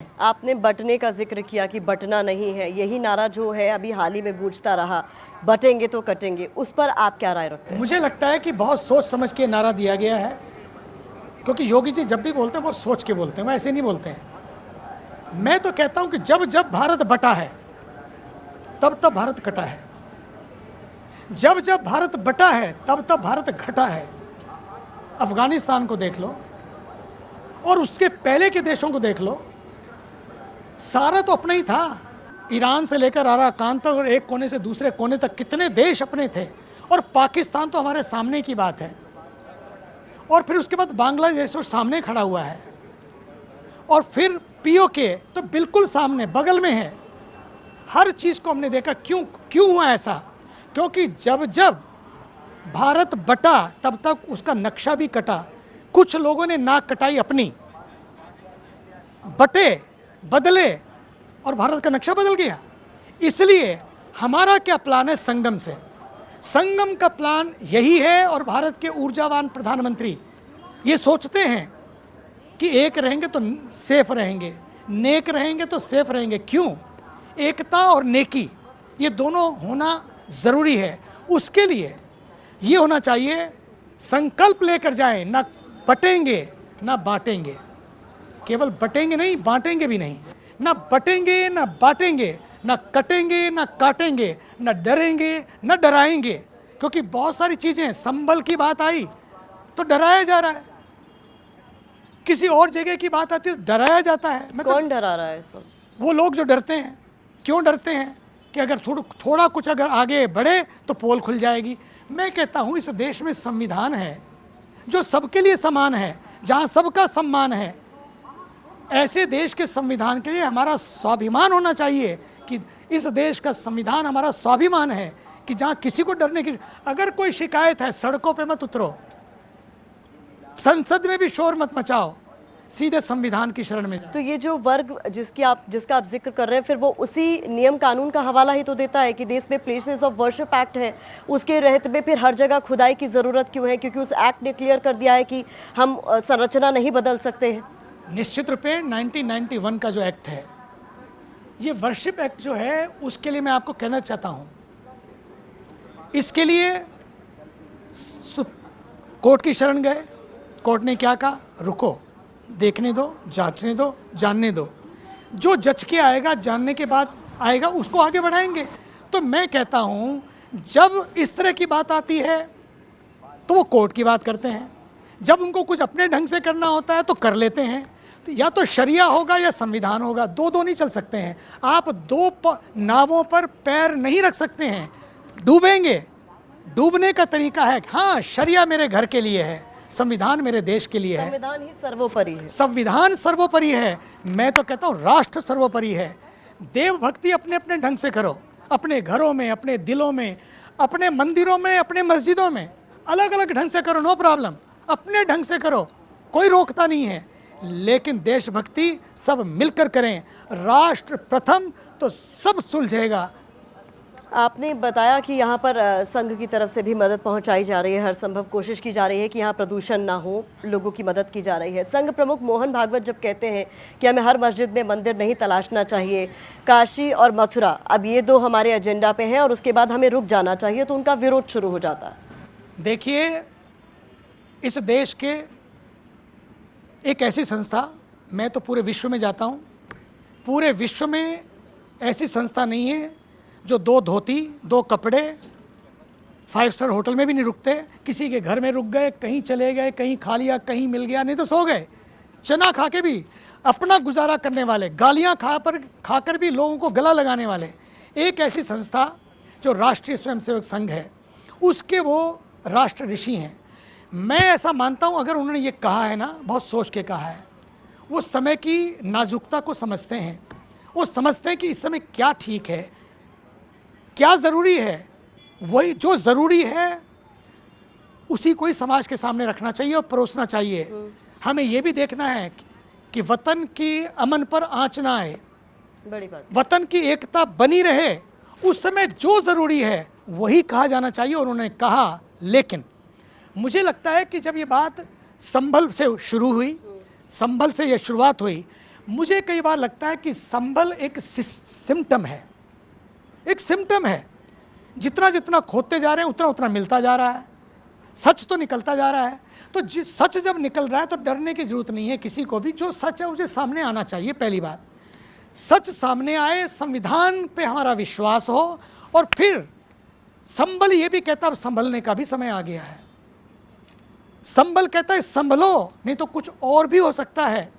आपने बंटने का जिक्र किया कि बंटना नहीं है, यही नारा जो है अभी हाल ही में गूंजता रहा, बटेंगे तो कटेंगे, उस पर आप क्या राय रखते हैं? मुझे लगता है कि बहुत सोच समझ के नारा दिया गया है, क्योंकि योगी जी जब भी बोलते हैं बहुत सोच के बोलते हैं, वो ऐसे नहीं बोलते हैं। मैं तो कहता हूं कि जब जब भारत बटा है तब तब भारत कटा है, जब जब भारत बटा है तब तब भारत घटा है। अफगानिस्तान को देख लो और उसके पहले के देशों को देख लो, सारा तो अपना ही था। ईरान से लेकर अराकान तक और एक कोने से दूसरे कोने तक कितने देश अपने थे, और पाकिस्तान तो हमारे सामने की बात है। और फिर उसके बाद बांग्लादेश तो सामने खड़ा हुआ है, और फिर पीओके तो बिल्कुल सामने बगल में है। हर चीज़ को हमने देखा। क्यों हुआ ऐसा? क्योंकि जब जब भारत बटा तब तक उसका नक्शा भी कटा। कुछ लोगों ने नाक कटाई अपनी, बटे बदले और भारत का नक्शा बदल गया। इसलिए हमारा क्या प्लान है? संगम से, संगम का प्लान यही है। और भारत के ऊर्जावान प्रधानमंत्री ये सोचते हैं कि एक रहेंगे तो सेफ रहेंगे, नेक रहेंगे तो सेफ रहेंगे। क्यों? एकता और नेकी ये दोनों होना ज़रूरी है। उसके लिए ये होना चाहिए, संकल्प लेकर जाएं, ना बटेंगे ना बांटेंगे। केवल बटेंगे नहीं, बांटेंगे भी नहीं। ना बटेंगे ना बांटेंगे, ना कटेंगे ना काटेंगे, ना डरेंगे ना डराएंगे। क्योंकि बहुत सारी चीज़ें, संभल की बात आई तो डराया जा रहा है, किसी और जगह की बात आती है तो डराया जाता है। कौन डरा रहा है इस वक्त? वो लोग जो डरते हैं। क्यों डरते हैं? कि अगर थोड़ा कुछ अगर आगे बढ़े तो पोल खुल जाएगी। मैं कहता हूँ इस देश में संविधान है जो सबके लिए समान है, जहाँ सबका सम्मान है। ऐसे देश के संविधान के लिए हमारा स्वाभिमान होना चाहिए कि इस देश का संविधान हमारा स्वाभिमान है, कि जहाँ किसी को डरने की, अगर कोई शिकायत है सड़कों पे मत उतरो, संसद में भी शोर मत मचाओ, सीधे संविधान की शरण में जाओ। तो ये जो वर्ग जिसका आप जिक्र कर रहे हैं, फिर वो उसी नियम कानून का हवाला ही तो देता है कि देश में प्लेसेस ऑफ वर्शिप एक्ट है, उसके रहते में फिर हर जगह खुदाई की ज़रूरत क्यों है? क्योंकि उस एक्ट ने क्लियर कर दिया है कि हम संरचना नहीं बदल सकते हैं। निश्चित रूप से 1991 का जो एक्ट है, ये वर्शिप एक्ट जो है, उसके लिए मैं आपको कहना चाहता हूँ, इसके लिए कोर्ट की शरण गए। कोर्ट ने क्या कहा? रुको, देखने दो, जांचने दो, जानने दो। जो जज के आएगा, जानने के बाद आएगा, उसको आगे बढ़ाएंगे। तो मैं कहता हूँ जब इस तरह की बात आती है तो वो कोर्ट की बात करते हैं, जब उनको कुछ अपने ढंग से करना होता है तो कर लेते हैं। तो या तो शरिया होगा या संविधान होगा, दो नहीं चल सकते हैं। आप दो नावों पर पैर नहीं रख सकते हैं, डूबेंगे। डूबने का तरीका है, हाँ, शरिया मेरे घर के लिए है, संविधान मेरे देश के लिए है। संविधान ही सर्वोपरि है। संविधान सर्वोपरि है। मैं तो कहता हूँ राष्ट्र सर्वोपरि है। देवभक्ति अपने अपने ढंग से करो, अपने घरों में, अपने दिलों में, अपने मंदिरों में, अपने मस्जिदों में, अलग अलग ढंग से करो, नो प्रॉब्लम, अपने ढंग से करो, कोई रोकता नहीं है। लेकिन देशभक्ति सब मिलकर करें, राष्ट्र प्रथम, तो सब सुलझेगा। आपने बताया कि यहाँ पर संघ की तरफ से भी मदद पहुँचाई जा रही है, हर संभव कोशिश की जा रही है कि यहाँ प्रदूषण ना हो, लोगों की मदद की जा रही है। संघ प्रमुख मोहन भागवत जब कहते हैं कि हमें हर मस्जिद में मंदिर नहीं तलाशना चाहिए, काशी और मथुरा अब ये दो हमारे एजेंडा पे हैं और उसके बाद हमें रुक जाना चाहिए, तो उनका विरोध शुरू हो जाता है। देखिए, इस देश के एक ऐसी संस्था, मैं तो पूरे विश्व में जाता हूँ, पूरे विश्व में ऐसी संस्था नहीं है जो दो धोती, दो कपड़े, 5 स्टार होटल में भी नहीं रुकते, किसी के घर में रुक गए, कहीं चले गए, कहीं खा लिया, कहीं मिल गया, नहीं तो सो गए। चना खा के भी अपना गुजारा करने वाले, गालियाँ खाकर भी लोगों को गला लगाने वाले, एक ऐसी संस्था जो राष्ट्रीय स्वयंसेवक संघ है, उसके वो राष्ट्र ऋषि हैं। मैं ऐसा मानता हूँ, अगर उन्होंने ये कहा है ना, बहुत सोच के कहा है। वो समय की नाजुकता को समझते हैं, वो समझते हैं कि इस समय क्या ठीक है, क्या ज़रूरी है। वही जो ज़रूरी है उसी को ही समाज के सामने रखना चाहिए और परोसना चाहिए। हमें ये भी देखना है कि वतन की अमन पर आँच ना आए, बड़ी बात, वतन की एकता बनी रहे। उस समय जो ज़रूरी है वही कहा जाना चाहिए, और उन्होंने कहा। लेकिन मुझे लगता है कि जब ये बात संभल से शुरू हुई, संभल से ये शुरुआत हुई, मुझे कई बार लगता है कि संभल एक सिम्टम है, एक सिम्टम है। जितना जितना खोदते जा रहे हैं उतना उतना मिलता जा रहा है, सच तो निकलता जा रहा है। तो सच जब निकल रहा है तो डरने की जरूरत नहीं है किसी को भी। जो सच है उसे सामने आना चाहिए। पहली बात, सच सामने आए, संविधान पे हमारा विश्वास हो, और फिर संभल ये भी कहता है संभलने का भी समय आ गया है। संभल कहता है संभलो, नहीं तो कुछ और भी हो सकता है।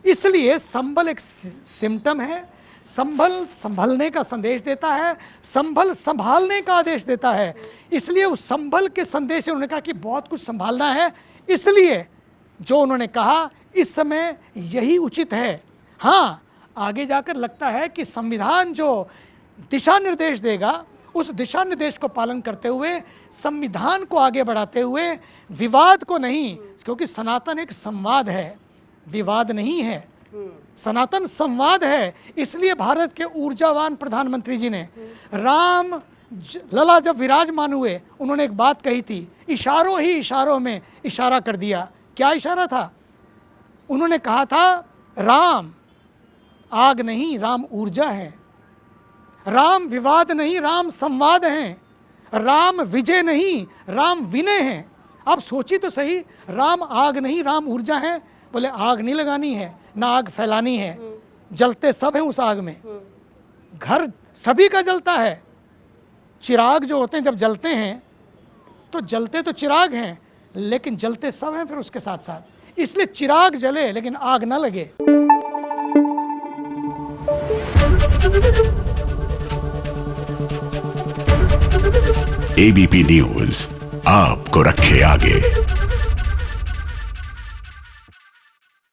इसलिए संभल एक सिम्टम है। संभल संभलने का संदेश देता है, संभल संभालने का आदेश देता है। इसलिए उस संभल के संदेश में उन्होंने कहा कि बहुत कुछ संभालना है। इसलिए जो उन्होंने कहा इस समय यही उचित है। हाँ, आगे जाकर लगता है कि संविधान जो दिशा निर्देश देगा उस दिशा निर्देश को पालन करते हुए, संविधान को आगे बढ़ाते हुए, विवाद को नहीं, क्योंकि सनातन एक संवाद है, विवाद नहीं है। सनातन संवाद है। इसलिए भारत के ऊर्जावान प्रधानमंत्री जी ने राम लला जब विराजमान हुए, उन्होंने एक बात कही थी, इशारों ही इशारों में इशारा कर दिया। क्या इशारा था? उन्होंने कहा था राम आग नहीं, राम ऊर्जा है। राम विवाद नहीं, राम संवाद हैं। राम विजय नहीं, राम विनय हैं। आप सोचिए तो सही, राम आग नहीं, राम ऊर्जा है। बोले आग नहीं लगानी है, ना आग फैलानी है, जलते सब हैं उस आग में। घर सभी का जलता है। चिराग जो होते हैं जब जलते हैं तो जलते तो चिराग हैं, लेकिन जलते सब हैं फिर उसके साथ साथ। इसलिए चिराग जले लेकिन आग ना लगे। एबीपी न्यूज आपको रखे आगे।